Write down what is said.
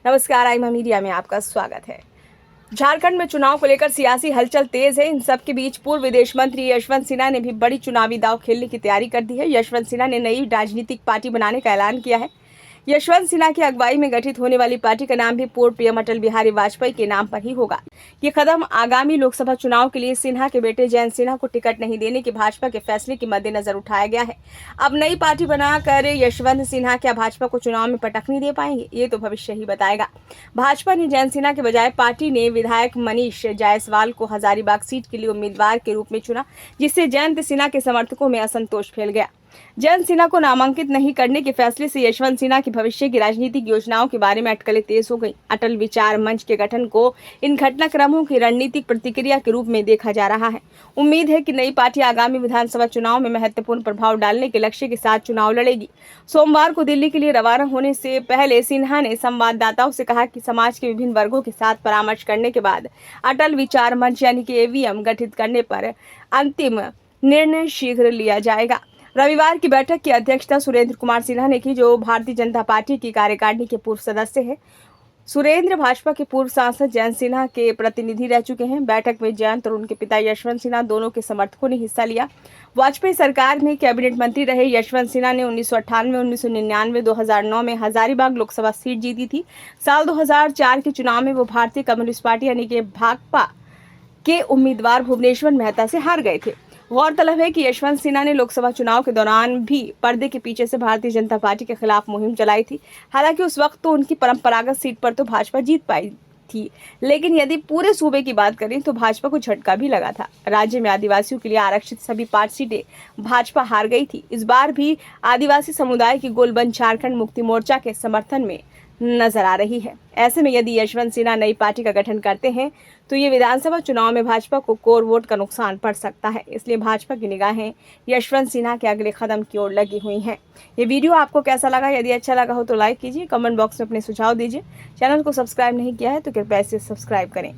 नमस्कार, आई मीडिया में आपका स्वागत है। झारखंड में चुनाव को लेकर सियासी हलचल तेज है। इन सब के बीच पूर्व विदेश मंत्री यशवंत सिन्हा ने भी बड़ी चुनावी दांव खेलने की तैयारी कर दी है। यशवंत सिन्हा ने नई राजनीतिक पार्टी बनाने का ऐलान किया है। यशवंत सिन्हा की अगुवाई में गठित होने वाली पार्टी का नाम भी पूर्व पीएम अटल बिहारी वाजपेयी के नाम पर ही होगा। ये कदम आगामी लोकसभा चुनाव के लिए सिन्हा के बेटे जयंत सिन्हा को टिकट नहीं देने के भाजपा के फैसले के मद्देनजर उठाया गया है। अब नई पार्टी बनाकर यशवंत सिन्हा क्या भाजपा को चुनाव में पटक नहीं दे पाएंगे, ये तो भविष्य ही बताएगा। भाजपा ने जयंत सिन्हा के बजाय पार्टी ने विधायक मनीष जायसवाल को हजारीबाग सीट के लिए उम्मीदवार के रूप में चुना, जिससे जयंत सिन्हा के समर्थकों में असंतोष फैल गया। जयंत सिन्हा को नामांकित नहीं करने के फैसले से यशवंत सिन्हा की भविष्य की राजनीतिक योजनाओं के बारे में अटकलें तेज हो गई। अटल विचार मंच के गठन को इन घटनाक्रमों की रणनीतिक प्रतिक्रिया के रूप में देखा जा रहा है। उम्मीद है कि नई पार्टी आगामी विधानसभा चुनाव में महत्वपूर्ण प्रभाव डालने के लक्ष्य के साथ चुनाव लड़ेगी। सोमवार को दिल्ली के लिए रवाना होने से पहले सिन्हा ने संवाददाताओं से कहा कि समाज के विभिन्न वर्गों के साथ परामर्श करने के बाद अटल विचार मंच यानी कि AVM गठित करने पर अंतिम निर्णय शीघ्र लिया जाएगा। रविवार की बैठक की अध्यक्षता सुरेंद्र कुमार सिन्हा ने की, जो भारतीय जनता पार्टी की कार्यकारिणी के पूर्व सदस्य हैं। सुरेंद्र भाजपा के पूर्व सांसद जयंत सिन्हा के प्रतिनिधि रह चुके हैं। बैठक में जयंत और उनके पिता यशवंत सिन्हा दोनों के समर्थकों ने हिस्सा लिया। वाजपेयी सरकार में कैबिनेट मंत्री रहे यशवंत सिन्हा ने 1998, 1999, 2009 में हजारीबाग लोकसभा सीट जीती थी। साल 2004 के चुनाव में वो भारतीय कम्युनिस्ट पार्टी यानी कि भाकपा के उम्मीदवार भुवनेश्वर मेहता से हार गए थे। गौरतलब है कि यशवंत सिन्हा ने लोकसभा चुनाव के दौरान भी पर्दे के पीछे से भारतीय जनता पार्टी के खिलाफ मुहिम चलाई थी। हालांकि उस वक्त तो उनकी परंपरागत सीट पर तो भाजपा जीत पाई थी, लेकिन यदि पूरे सूबे की बात करें तो भाजपा को झटका भी लगा था। राज्य में आदिवासियों के लिए आरक्षित सभी 5 सीटें भाजपा हार गई थी। इस बार भी आदिवासी समुदाय की गोलबंद झारखंड मुक्ति मोर्चा के समर्थन में नजर आ रही है। ऐसे में यदि यशवंत सिन्हा नई पार्टी का गठन करते हैं तो ये विधानसभा चुनाव में भाजपा को कोर वोट का नुकसान पड़ सकता है। इसलिए भाजपा की निगाहें यशवंत सिन्हा के अगले कदम की ओर लगी हुई हैं। ये वीडियो आपको कैसा लगा? यदि अच्छा लगा हो तो लाइक कीजिए, कमेंट बॉक्स में अपने सुझाव दीजिए। चैनल को सब्सक्राइब नहीं किया है तो कृपया इसे सब्सक्राइब करें।